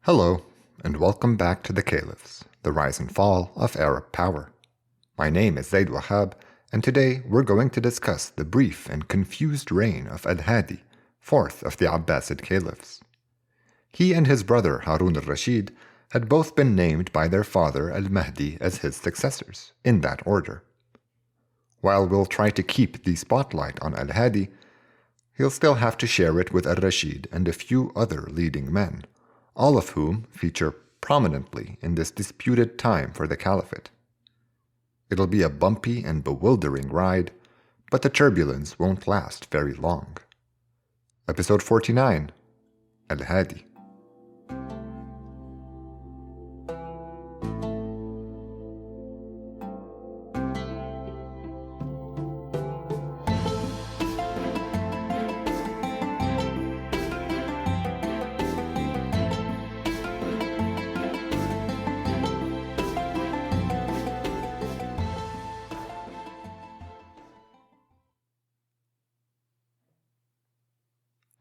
Hello, and welcome back to the Caliphs, the rise and fall of Arab power. My name is Zaid Wahab, and today we're going to discuss the brief and confused reign of al Hadi, fourth of the Abbasid caliphs. He and his brother Harun al-Rashid had both been named by their father al Mahdi as his successors, in that order. While we'll try to keep the spotlight on al Hadi, he'll still have to share it with al-Rashid and a few other leading men, all of whom feature prominently in this disputed time for the caliphate. It'll be a bumpy and bewildering ride, but the turbulence won't last very long. Episode 49, Al Hadi.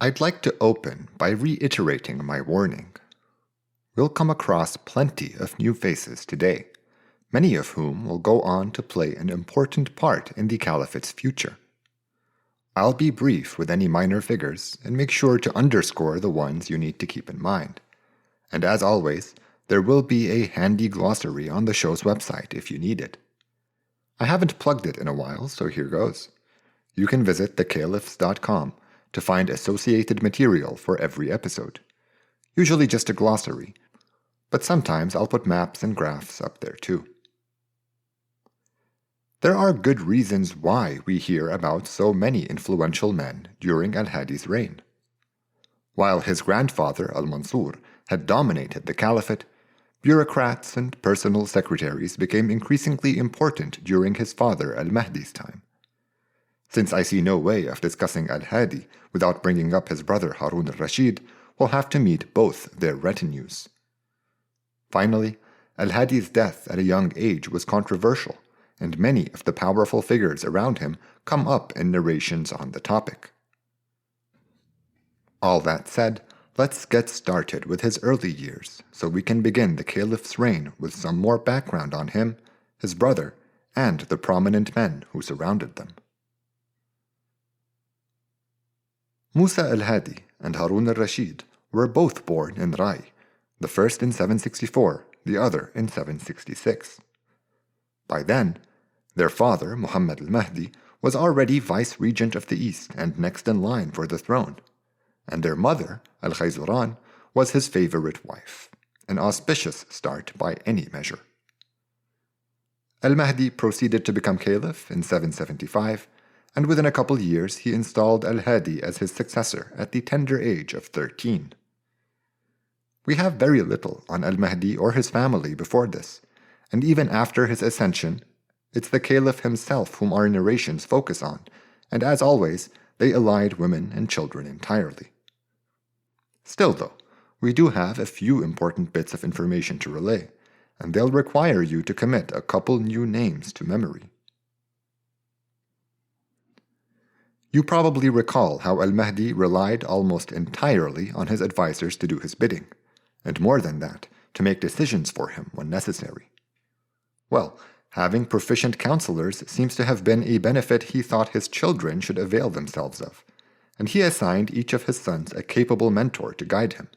I'd like to open by reiterating my warning. We'll come across plenty of new faces today, many of whom will go on to play an important part in the caliphate's future. I'll be brief with any minor figures and make sure to underscore the ones you need to keep in mind. And as always, there will be a handy glossary on the show's website if you need it. I haven't plugged it in a while, so here goes. You can visit thecaliphs.com to find associated material for every episode. Usually just a glossary, but sometimes I'll put maps and graphs up there too. There are good reasons why we hear about so many influential men during al-Hadi's reign. While his grandfather al-Mansur had dominated the caliphate, bureaucrats and personal secretaries became increasingly important during his father al-Mahdi's time. Since I see no way of discussing al Hadi without bringing up his brother Harun al-Rashid, we'll have to meet both their retinues. Finally, al Hadi's death at a young age was controversial, and many of the powerful figures around him come up in narrations on the topic. All that said, let's get started with his early years so we can begin the caliph's reign with some more background on him, his brother, and the prominent men who surrounded them. Musa al Hadi and Harun al-Rashid were both born in Rai, the first in 764, the other in 766. By then, their father, Muhammad al Mahdi, was already vice-regent of the East and next in line for the throne, and their mother, al-Khayzuran, was his favorite wife, an auspicious start by any measure. Al-Mahdi proceeded to become caliph in 775, and within a couple years he installed al Hadi as his successor at the tender age of 13. We have very little on al-Mahdi or his family before this, and even after his ascension, it's the caliph himself whom our narrations focus on, and as always, they elide women and children entirely. Still though, we do have a few important bits of information to relay, and they'll require you to commit a couple new names to memory. You probably recall how al-Mahdi relied almost entirely on his advisors to do his bidding, and more than that, to make decisions for him when necessary. Well, having proficient counselors seems to have been a benefit he thought his children should avail themselves of, and he assigned each of his sons a capable mentor to guide him.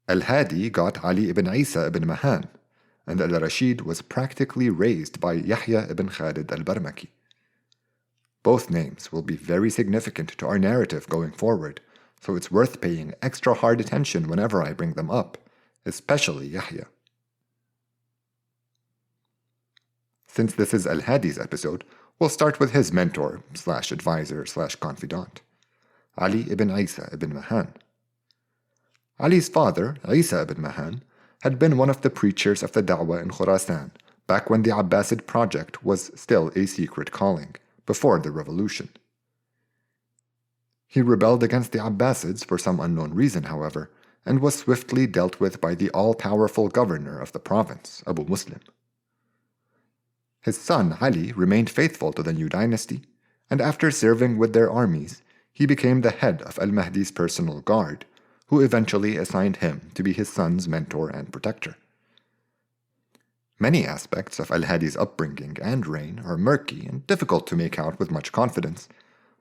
Al-Hadi got Ali ibn Isa ibn Mahan, and al-Rashid was practically raised by Yahya ibn Khalid al-Barmaki. Both names will be very significant to our narrative going forward, so it's worth paying extra hard attention whenever I bring them up, especially Yahya. Since this is al-Hadi's episode, we'll start with his mentor/advisor/confidant, Ali ibn Isa ibn Mahan. Ali's father, Isa ibn Mahan, had been one of the preachers of the Da'wah in Khurasan back when the Abbasid project was still a secret calling, before the revolution. He rebelled against the Abbasids for some unknown reason, however, and was swiftly dealt with by the all-powerful governor of the province, Abu Muslim. His son Ali remained faithful to the new dynasty, and after serving with their armies, he became the head of al-Mahdi's personal guard, who eventually assigned him to be his son's mentor and protector. Many aspects of al Hadi's upbringing and reign are murky and difficult to make out with much confidence,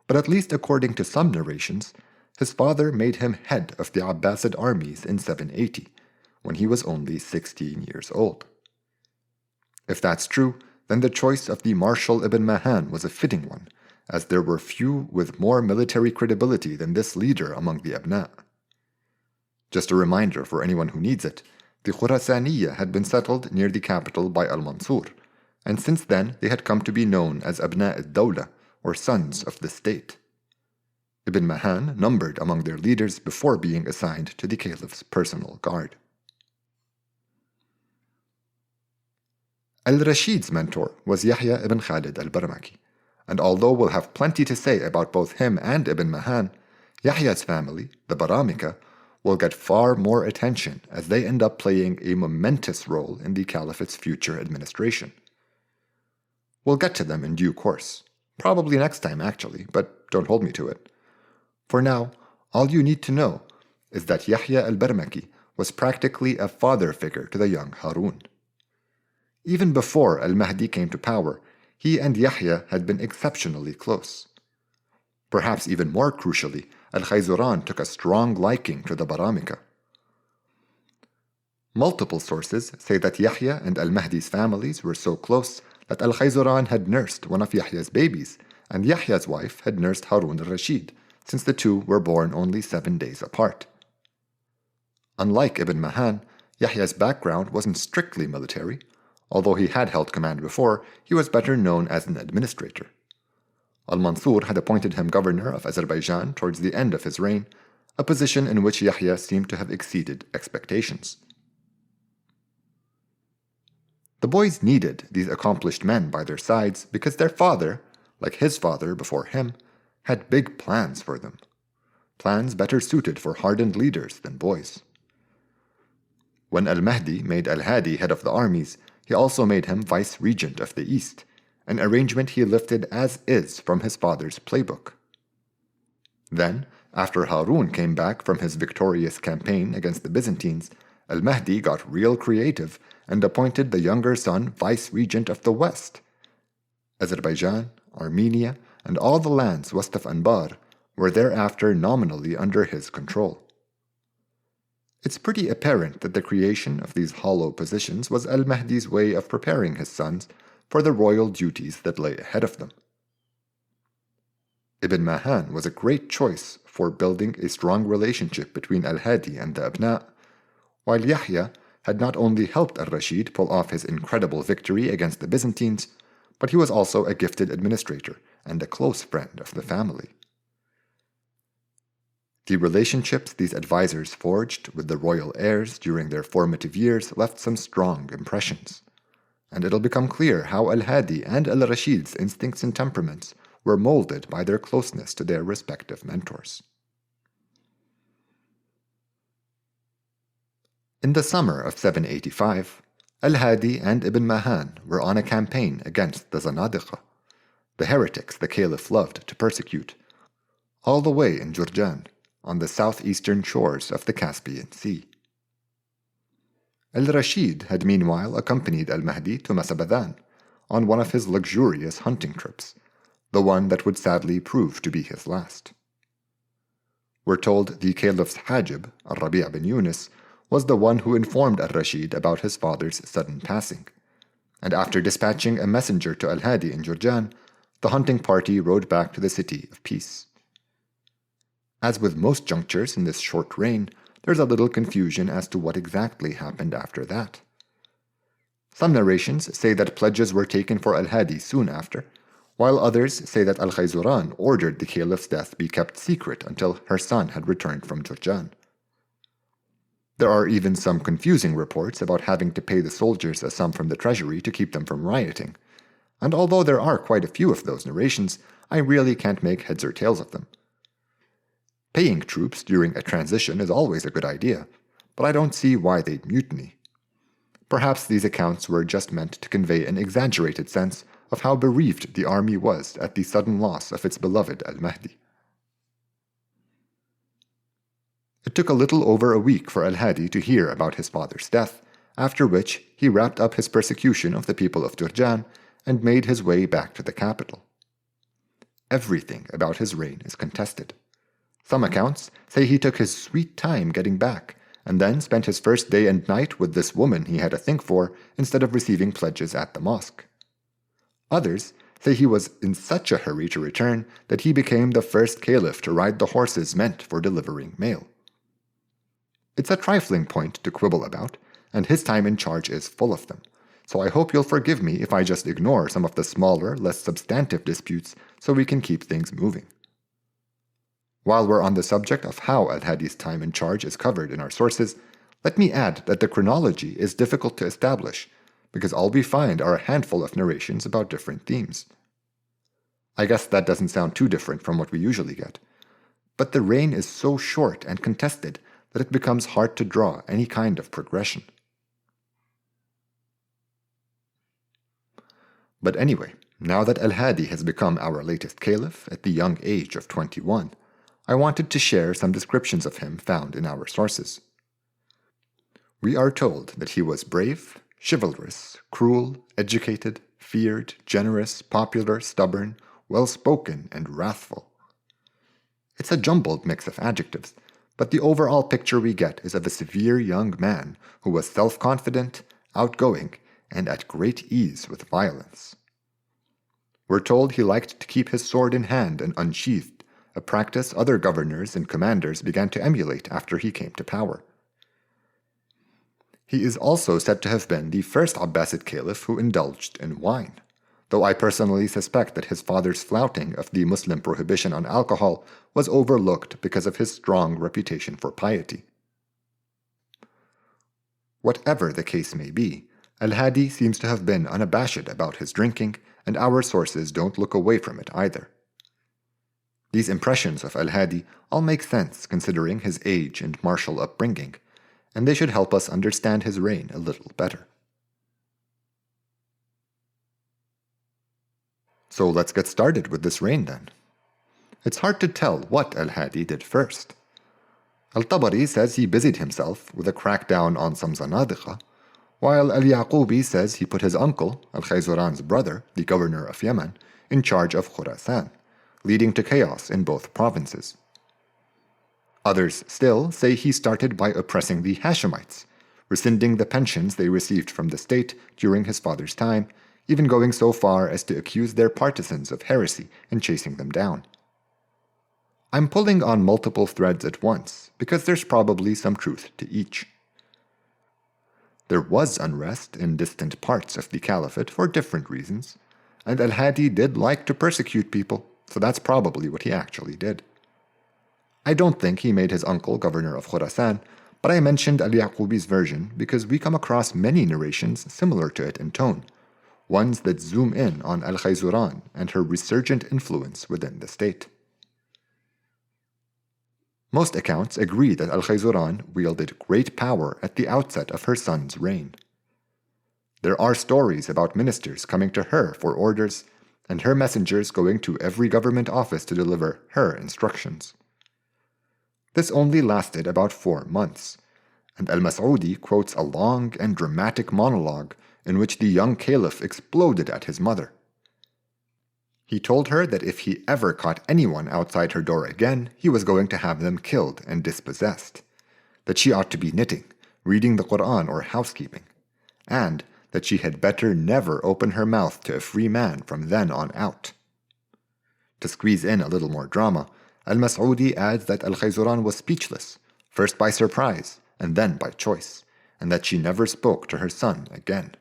but at least according to some narrations, his father made him head of the Abbasid armies in 780, when he was only 16 years old. If that's true, then the choice of the Marshal ibn Mahan was a fitting one, as there were few with more military credibility than this leader among the Abna. Just a reminder for anyone who needs it, the Khurasaniya had been settled near the capital by al-Mansur, and since then they had come to be known as Abna al-Dawla, or sons of the state. Ibn Mahan numbered among their leaders before being assigned to the caliph's personal guard. Al-Rashid's mentor was Yahya ibn Khalid al-Barmaki, and although we'll have plenty to say about both him and Ibn Mahan, Yahya's family, the Baramika, will get far more attention as they end up playing a momentous role in the caliphate's future administration. We'll get to them in due course, probably next time actually, but don't hold me to it. For now, all you need to know is that Yahya al-Barmaki was practically a father figure to the young Harun. Even before al Mahdi came to power, he and Yahya had been exceptionally close. Perhaps even more crucially, al-Khayzuran took a strong liking to the Baramika. Multiple sources say that Yahya and al-Mahdi's families were so close that al-Khayzuran had nursed one of Yahya's babies, and Yahya's wife had nursed Harun al-Rashid, since the two were born only 7 days apart. Unlike Ibn Mahan, Yahya's background wasn't strictly military. Although he had held command before, he was better known as an administrator. Al-Mansur had appointed him governor of Azerbaijan towards the end of his reign, a position in which Yahya seemed to have exceeded expectations. The boys needed these accomplished men by their sides because their father, like his father before him, had big plans for them. Plans better suited for hardened leaders than boys. When al-Mahdi made al Hadi head of the armies, he also made him vice-regent of the East, an arrangement he lifted as is from his father's playbook. Then, after Harun came back from his victorious campaign against the Byzantines, al-Mahdi got real creative and appointed the younger son vice-regent of the West. Azerbaijan, Armenia, and all the lands west of Anbar were thereafter nominally under his control. It's pretty apparent that the creation of these hollow positions was al-Mahdi's way of preparing his sons for the royal duties that lay ahead of them. Ibn Mahan was a great choice for building a strong relationship between al-Hadi and the Abna, while Yahya had not only helped al-Rashid pull off his incredible victory against the Byzantines, but he was also a gifted administrator and a close friend of the family. The relationships these advisors forged with the royal heirs during their formative years left some strong impressions, and it'll become clear how al-Hadi and al-Rashid's instincts and temperaments were molded by their closeness to their respective mentors. In the summer of 785, al-Hadi and Ibn Mahan were on a campaign against the Zanadiqa, the heretics the caliph loved to persecute, all the way in Jurjan, on the southeastern shores of the Caspian Sea. Al-Rashid had meanwhile accompanied al-Mahdi to Masabadan on one of his luxurious hunting trips, the one that would sadly prove to be his last. We're told the caliph's Hajib, al-Rabi' bin Yunus, was the one who informed al-Rashid about his father's sudden passing, and after dispatching a messenger to al-Hadi in Jurjan, the hunting party rode back to the city of peace. As with most junctures in this short reign, there's a little confusion as to what exactly happened after that. Some narrations say that pledges were taken for al-Hadi soon after, while others say that al-Khayzuran ordered the caliph's death be kept secret until her son had returned from Jurjan. There are even some confusing reports about having to pay the soldiers a sum from the treasury to keep them from rioting, and although there are quite a few of those narrations, I really can't make heads or tails of them. Paying troops during a transition is always a good idea, but I don't see why they'd mutiny. Perhaps these accounts were just meant to convey an exaggerated sense of how bereaved the army was at the sudden loss of its beloved al-Mahdi. It took a little over a week for al Hadi to hear about his father's death, after which he wrapped up his persecution of the people of Turjan and made his way back to the capital. Everything about his reign is contested. Some accounts say he took his sweet time getting back, and then spent his first day and night with this woman he had a thing for instead of receiving pledges at the mosque. Others say he was in such a hurry to return that he became the first caliph to ride the horses meant for delivering mail. It's a trifling point to quibble about, and his time in charge is full of them, so I hope you'll forgive me if I just ignore some of the smaller, less substantive disputes so we can keep things moving. While we're on the subject of how al Hadi's time in charge is covered in our sources, let me add that the chronology is difficult to establish, because all we find are a handful of narrations about different themes. I guess that doesn't sound too different from what we usually get, but the reign is so short and contested that it becomes hard to draw any kind of progression. But anyway, now that al Hadi has become our latest caliph at the young age of 21, I wanted to share some descriptions of him found in our sources. We are told that he was brave, chivalrous, cruel, educated, feared, generous, popular, stubborn, well-spoken, and wrathful. It's a jumbled mix of adjectives, but the overall picture we get is of a severe young man who was self-confident, outgoing, and at great ease with violence. We're told he liked to keep his sword in hand and unsheathed, a practice other governors and commanders began to emulate after he came to power. He is also said to have been the first Abbasid caliph who indulged in wine, though I personally suspect that his father's flouting of the Muslim prohibition on alcohol was overlooked because of his strong reputation for piety. Whatever the case may be, al Hadi seems to have been unabashed about his drinking, and our sources don't look away from it either. These impressions of al Hadi all make sense considering his age and martial upbringing, and they should help us understand his reign a little better. So let's get started with this reign then. It's hard to tell what al Hadi did first. Al-Tabari says he busied himself with a crackdown on some Zanadiqa, while Al-Yaqubi says he put his uncle, Al-Khayzuran's brother, the governor of Yemen, in charge of Khurasan, leading to chaos in both provinces. Others still say he started by oppressing the Hashemites, rescinding the pensions they received from the state during his father's time, even going so far as to accuse their partisans of heresy and chasing them down. I'm pulling on multiple threads at once, because there's probably some truth to each. There was unrest in distant parts of the caliphate for different reasons, and al Hadi did like to persecute people, so that's probably what he actually did. I don't think he made his uncle governor of Khurasan, but I mentioned Al-Yaqubi's version because we come across many narrations similar to it in tone, ones that zoom in on Al-Khayzuran and her resurgent influence within the state. Most accounts agree that Al-Khayzuran wielded great power at the outset of her son's reign. There are stories about ministers coming to her for orders, and her messengers going to every government office to deliver her instructions. This only lasted about 4 months, and Al-Mas'udi quotes a long and dramatic monologue in which the young caliph exploded at his mother. He told her that if he ever caught anyone outside her door again, he was going to have them killed and dispossessed, that she ought to be knitting, reading the Quran or housekeeping, and that she had better never open her mouth to a free man from then on out. To squeeze in a little more drama, Al-Mas'udi adds that Al-Khayzuran was speechless, first by surprise and then by choice, and that she never spoke to her son again.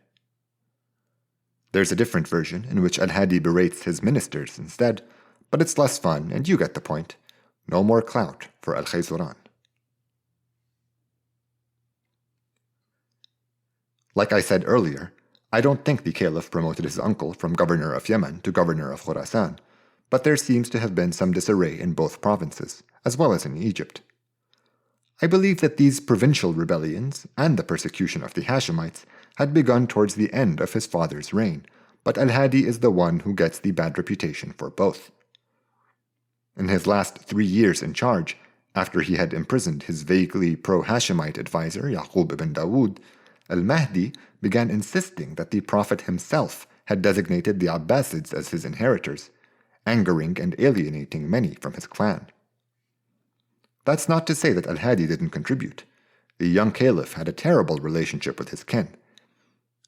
There's a different version in which al Hadi berates his ministers instead, but it's less fun and you get the point. No more clout for Al-Khayzuran. Like I said earlier, I don't think the caliph promoted his uncle from governor of Yemen to governor of Khurasan, but there seems to have been some disarray in both provinces, as well as in Egypt. I believe that these provincial rebellions and the persecution of the Hashemites had begun towards the end of his father's reign, but al Hadi is the one who gets the bad reputation for both. In his last 3 years in charge, After he had imprisoned his vaguely pro-Hashemite advisor Yaqub ibn Dawood, al Mahdi began insisting that the Prophet himself had designated the Abbasids as his inheritors, angering and alienating many from his clan. That's not to say that al Hadi didn't contribute. The young caliph had a terrible relationship with his kin,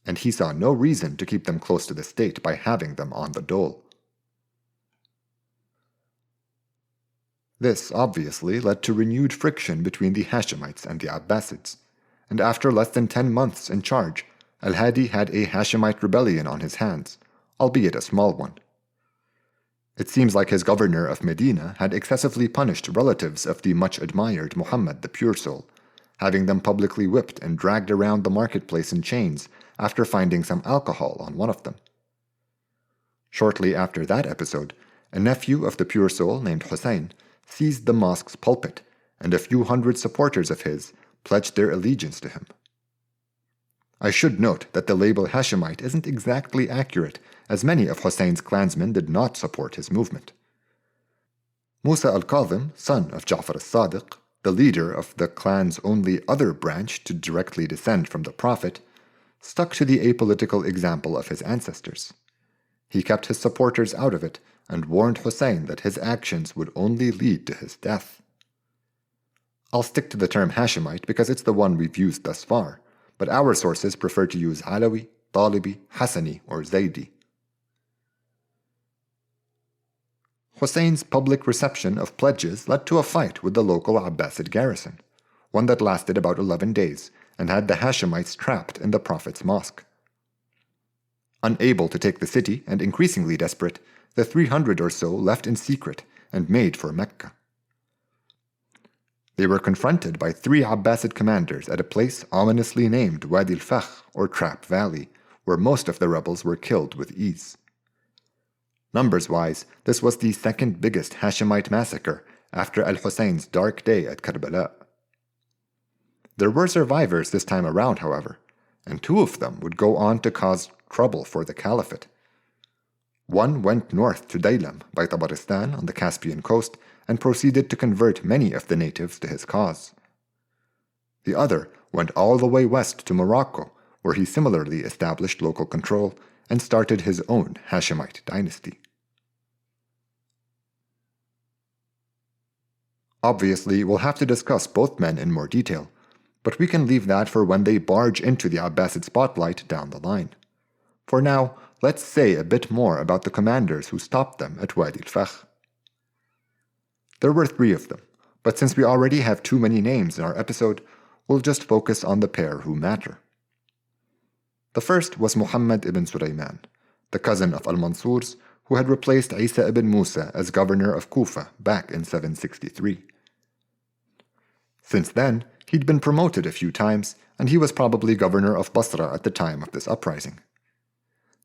and he saw no reason to keep them close to the state by having them on the dole. This obviously led to renewed friction between the Hashemites and the Abbasids, and after less than 10 months in charge, al Hadi had a Hashemite rebellion on his hands, albeit a small one. It seems like his governor of Medina had excessively punished relatives of the much-admired Muhammad the Pure Soul, having them publicly whipped and dragged around the marketplace in chains after finding some alcohol on one of them. Shortly after that episode, a nephew of the Pure Soul named Hussein seized the mosque's pulpit, and a few hundred supporters of his pledged their allegiance to him. I should note that the label Hashemite isn't exactly accurate, as many of Hussein's clansmen did not support his movement. Musa al-Kadhim, son of Ja'far al-Sadiq, the leader of the clan's only other branch to directly descend from the Prophet, stuck to the apolitical example of his ancestors. He kept his supporters out of it and warned Hussein that his actions would only lead to his death. I'll stick to the term Hashemite because it's the one we've used thus far, but our sources prefer to use Alawi, Talibi, Hassani, or Zaydi. Hussein's public reception of pledges led to a fight with the local Abbasid garrison, one that lasted about 11 days and had the Hashemites trapped in the Prophet's mosque. Unable to take the city and increasingly desperate, the 300 or so left in secret and made for Mecca. They were confronted by 3 Abbasid commanders at a place ominously named Wadi al-Fakh, or Trap Valley, where most of the rebels were killed with ease. Numbers-wise, this was the second biggest Hashemite massacre after al-Hussein's dark day at Karbala. There were survivors this time around, however, and 2 of them would go on to cause trouble for the caliphate. One went north to Daylam by Tabaristan on the Caspian coast and proceeded to convert many of the natives to his cause. The other went all the way west to Morocco, where he similarly established local control and started his own Hashemite dynasty. Obviously, we'll have to discuss both men in more detail, but we can leave that for when they barge into the Abbasid spotlight down the line. For now, let's say a bit more about the commanders who stopped them at Wadi al-Fakh. There were 3 of them, but since we already have too many names in our episode, we'll just focus on the pair who matter. The first was Muhammad ibn Sulaiman, the cousin of al-Mansur's, who had replaced Isa ibn Musa as governor of Kufa back in 763. Since then, he'd been promoted a few times, and he was probably governor of Basra at the time of this uprising.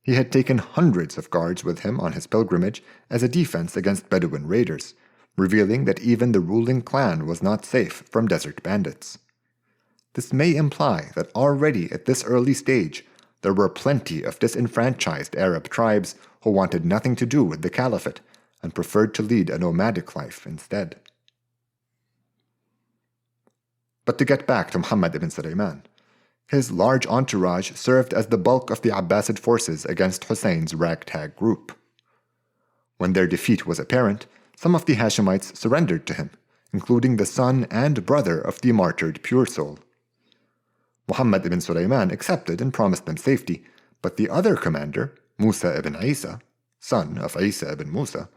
He had taken hundreds of guards with him on his pilgrimage as a defense against Bedouin raiders, revealing that even the ruling clan was not safe from desert bandits. This may imply that already at this early stage, there were plenty of disenfranchised Arab tribes who wanted nothing to do with the caliphate and preferred to lead a nomadic life instead. But to get back to Muhammad ibn Sulaiman, his large entourage served as the bulk of the Abbasid forces against Hussein's ragtag group. When their defeat was apparent, some of the Hashemites surrendered to him, including the son and brother of the martyred Pure Soul. Muhammad ibn Sulaiman accepted and promised them safety, but the other commander, Musa ibn Isa, son of Isa ibn Musa,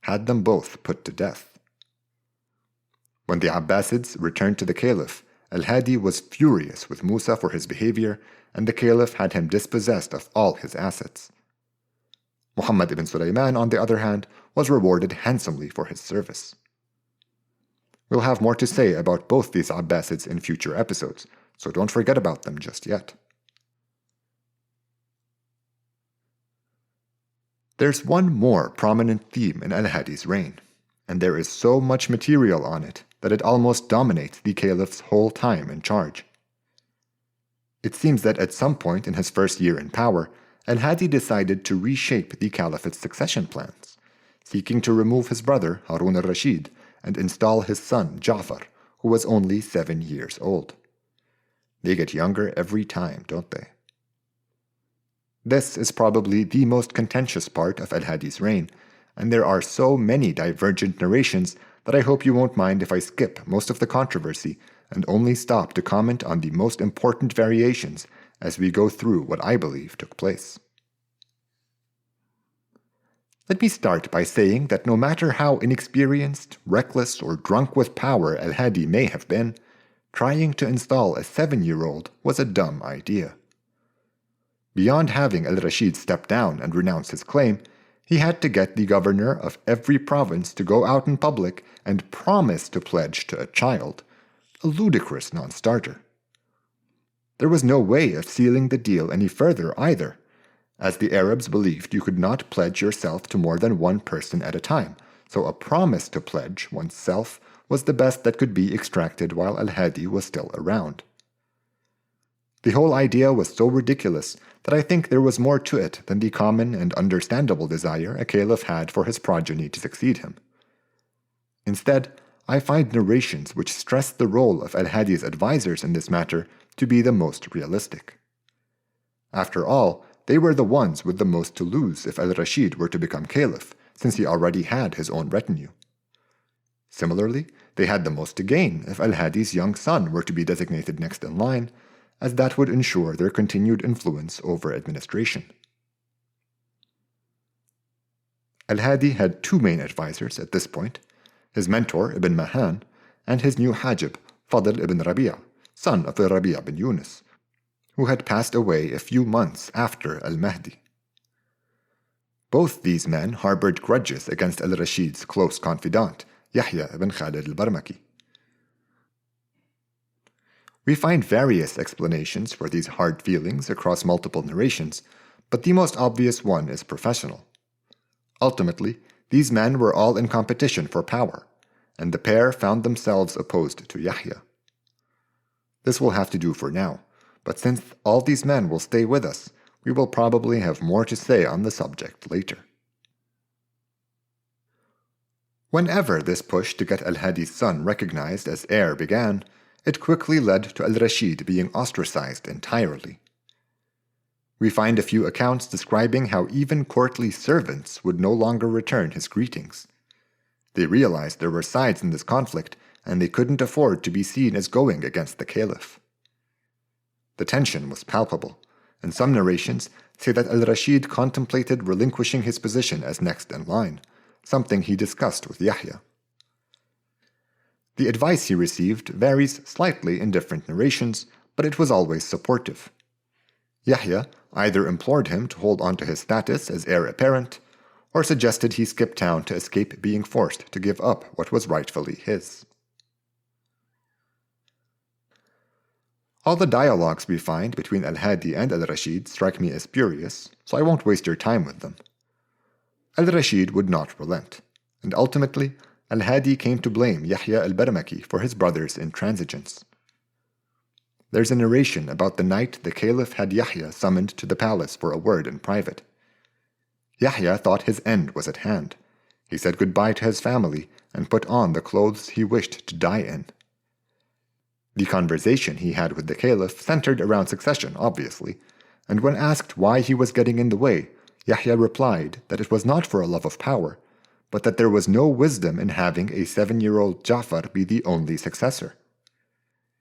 had them both put to death. When the Abbasids returned to the caliph, al Hadi was furious with Musa for his behavior, and the caliph had him dispossessed of all his assets. Muhammad ibn Sulaiman, on the other hand, was rewarded handsomely for his service. We'll have more to say about both these Abbasids in future episodes, so don't forget about them just yet. There's one more prominent theme in al Hadi's reign, and there is so much material on it that it almost dominates the caliph's whole time in charge. It seems that at some point in his first year in power, al Hadi decided to reshape the caliphate's succession plans, seeking to remove his brother Harun al-Rashid and install his son Ja'far, who was only 7 years old. They get younger every time, don't they? This is probably the most contentious part of al Hadi's reign, and there are so many divergent narrations that I hope you won't mind if I skip most of the controversy and only stop to comment on the most important variations as we go through what I believe took place. Let me start by saying that no matter how inexperienced, reckless, or drunk with power al Hadi may have been, trying to install a 7-year-old was a dumb idea. Beyond having al-Rashid step down and renounce his claim, he had to get the governor of every province to go out in public and promise to pledge to a child, a ludicrous non-starter. There was no way of sealing the deal any further either, as the Arabs believed you could not pledge yourself to more than one person at a time, so a promise to pledge oneself was the best that could be extracted while al-Hadi was still around. The whole idea was so ridiculous that I think there was more to it than the common and understandable desire a caliph had for his progeny to succeed him. Instead, I find narrations which stress the role of al-Hadi's advisors in this matter to be the most realistic. After all, they were the ones with the most to lose if al-Rashid were to become caliph, since he already had his own retinue. Similarly, they had the most to gain if al-Hadi's young son were to be designated next in line, as that would ensure their continued influence over administration. Al-Hadi had 2 main advisors at this point, his mentor Ibn Mahan and his new Hajib, Fadl ibn Rabi'a, son of Rabi'a bin Yunus, who had passed away a few months after al-Mahdi. Both these men harbored grudges against al-Rashid's close confidant, Yahya ibn Khalid al-Barmaki. We find various explanations for these hard feelings across multiple narrations, but the most obvious one is professional. Ultimately, these men were all in competition for power, and the pair found themselves opposed to Yahya. This will have to do for now, but since all these men will stay with us, we will probably have more to say on the subject later. Whenever this push to get al-Hadi's son recognized as heir began, it quickly led to al-Rashid being ostracized entirely. We find a few accounts describing how even courtly servants would no longer return his greetings. They realized there were sides in this conflict, and they couldn't afford to be seen as going against the caliph. The tension was palpable, and some narrations say that al-Rashid contemplated relinquishing his position as next in line, something he discussed with Yahya. The advice he received varies slightly in different narrations, but it was always supportive. Yahya either implored him to hold on to his status as heir apparent, or suggested he skip town to escape being forced to give up what was rightfully his. All the dialogues we find between al-Hadi and al-Rashid strike me as spurious, so I won't waste your time with them. Al-Rashid would not relent, and ultimately, al-Hadi came to blame Yahya al-Barmaki for his brother's intransigence. There's a narration about the night the caliph had Yahya summoned to the palace for a word in private. Yahya thought his end was at hand. He said goodbye to his family and put on the clothes he wished to die in. The conversation he had with the caliph centered around succession, obviously, and when asked why he was getting in the way, Yahya replied that it was not for a love of power, but that there was no wisdom in having a 7-year-old Ja'far be the only successor.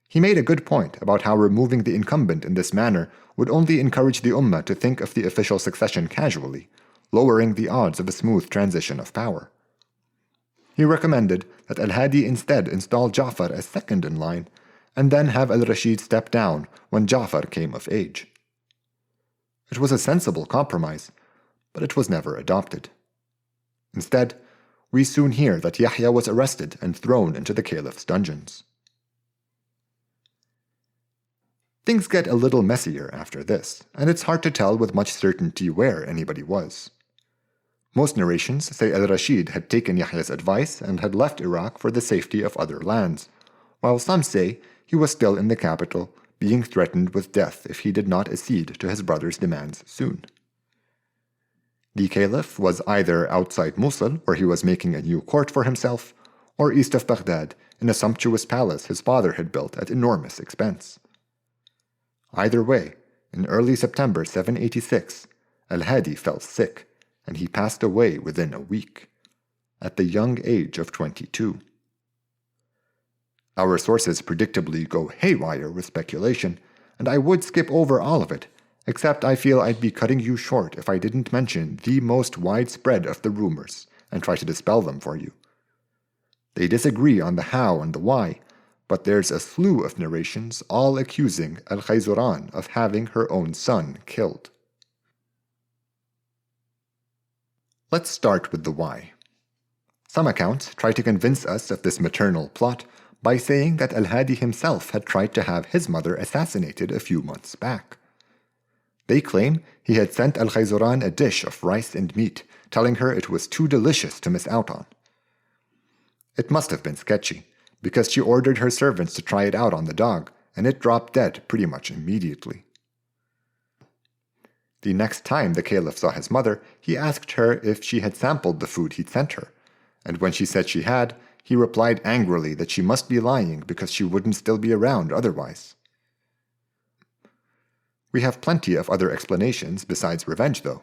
He made a good point about how removing the incumbent in this manner would only encourage the umma to think of the official succession casually, lowering the odds of a smooth transition of power. He recommended that al-Hadi instead install Ja'far as second in line, and then have al-Rashid step down when Ja'far came of age. It was a sensible compromise, but it was never adopted. Instead, we soon hear that Yahya was arrested and thrown into the caliph's dungeons. Things get a little messier after this, and it's hard to tell with much certainty where anybody was. Most narrations say al-Rashid had taken Yahya's advice and had left Iraq for the safety of other lands, while some say he was still in the capital, being threatened with death if he did not accede to his brother's demands soon. The caliph was either outside Mosul, where he was making a new court for himself, or east of Baghdad in a sumptuous palace his father had built at enormous expense. Either way, in early September 786, al Hadi fell sick, and he passed away within a week, at the young age of 22. Our sources predictably go haywire with speculation, and I would skip over all of it, except I feel I'd be cutting you short if I didn't mention the most widespread of the rumors and try to dispel them for you. They disagree on the how and the why, but there's a slew of narrations all accusing Al-Khayzuran of having her own son killed. Let's start with the why. Some accounts try to convince us of this maternal plot by saying that Al-Hadi himself had tried to have his mother assassinated a few months back. They claim he had sent Al-Khayzuran a dish of rice and meat, telling her it was too delicious to miss out on. It must have been sketchy, because she ordered her servants to try it out on the dog, and it dropped dead pretty much immediately. The next time the caliph saw his mother, he asked her if she had sampled the food he'd sent her, and when she said she had, he replied angrily that she must be lying because she wouldn't still be around otherwise. We have plenty of other explanations besides revenge, though.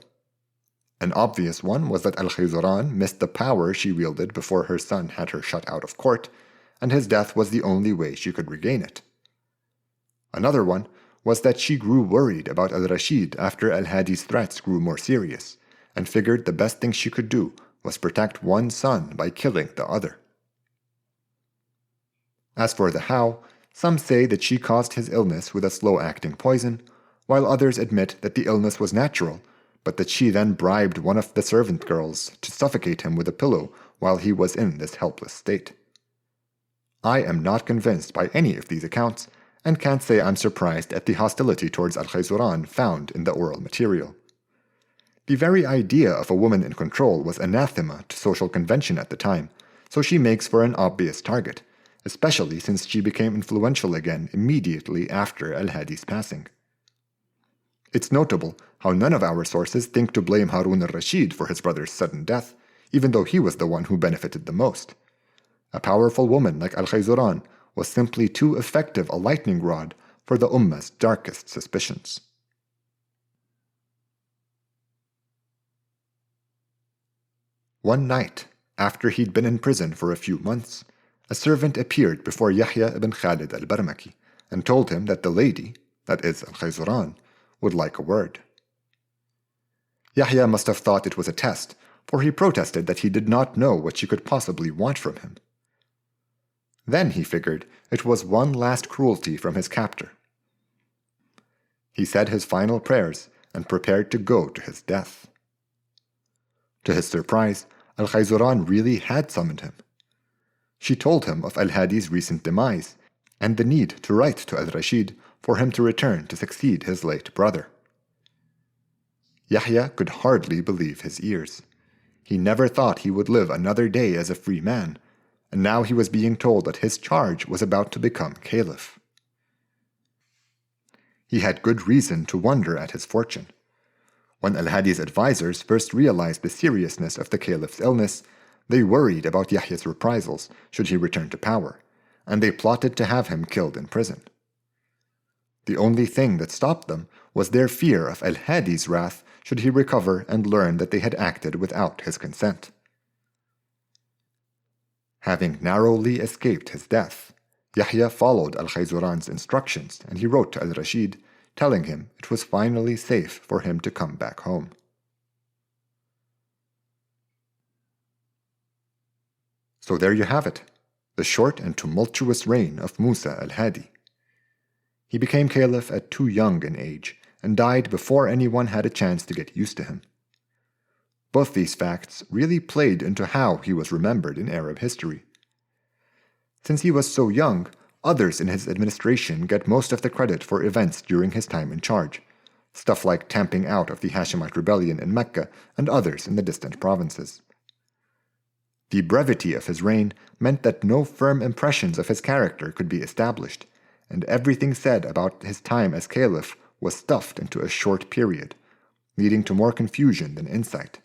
An obvious one was that Al-Khayzuran missed the power she wielded before her son had her shut out of court, and his death was the only way she could regain it. Another one was that she grew worried about al-Rashid after al-Hadi's threats grew more serious, and figured the best thing she could do was protect one son by killing the other. As for the how, some say that she caused his illness with a slow-acting poison, while others admit that the illness was natural, but that she then bribed one of the servant girls to suffocate him with a pillow while he was in this helpless state. I am not convinced by any of these accounts, and can't say I'm surprised at the hostility towards Al-Khayzuran found in the oral material. The very idea of a woman in control was anathema to social convention at the time, so she makes for an obvious target, especially since she became influential again immediately after al-Hadi's passing. It's notable how none of our sources think to blame Harun al-Rashid for his brother's sudden death, even though he was the one who benefited the most. A powerful woman like Al-Khayzuran was simply too effective a lightning rod for the Ummah's darkest suspicions. One night, after he'd been in prison for a few months, a servant appeared before Yahya ibn Khalid al-Barmaki and told him that the lady, that is Al-Khayzuran, would like a word. Yahya must have thought it was a test, for he protested that he did not know what she could possibly want from him. Then he figured it was one last cruelty from his captor. He said his final prayers and prepared to go to his death. To his surprise, Al-Khayzuran really had summoned him. She told him of al-Hadi's recent demise and the need to write to al-Rashid for him to return to succeed his late brother. Yahya could hardly believe his ears. He never thought he would live another day as a free man, and now he was being told that his charge was about to become caliph. He had good reason to wonder at his fortune. When al-Hadi's advisors first realized the seriousness of the caliph's illness, they worried about Yahya's reprisals should he return to power, and they plotted to have him killed in prison. The only thing that stopped them was their fear of al-Hadi's wrath should he recover and learn that they had acted without his consent. Having narrowly escaped his death, Yahya followed Al-Khayzuran's instructions and he wrote to al-Rashid, telling him it was finally safe for him to come back home. So there you have it, the short and tumultuous reign of Musa al Hadi. He became caliph at too young an age and died before anyone had a chance to get used to him. Both these facts really played into how he was remembered in Arab history. Since he was so young, others in his administration get most of the credit for events during his time in charge, stuff like tamping out of the Hashemite rebellion in Mecca and others in the distant provinces. The brevity of his reign meant that no firm impressions of his character could be established, and everything said about his time as caliph was stuffed into a short period, leading to more confusion than insight.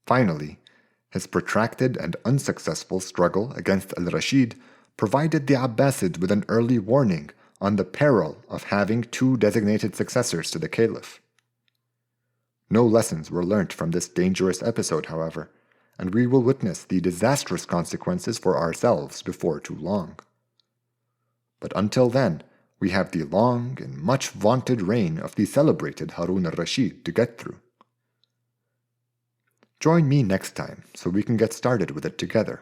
Finally, His protracted and unsuccessful struggle against al-Rashid provided the Abbasid with an early warning on the peril of having two designated successors to the caliph. No lessons were learnt from this dangerous episode, however, and we will witness the disastrous consequences for ourselves before too long. But until then, we have the long and much vaunted reign of the celebrated Harun al-Rashid to get through. Join me next time so we can get started with it together,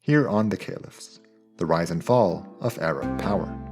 here on The Caliphs, the rise and fall of Arab power.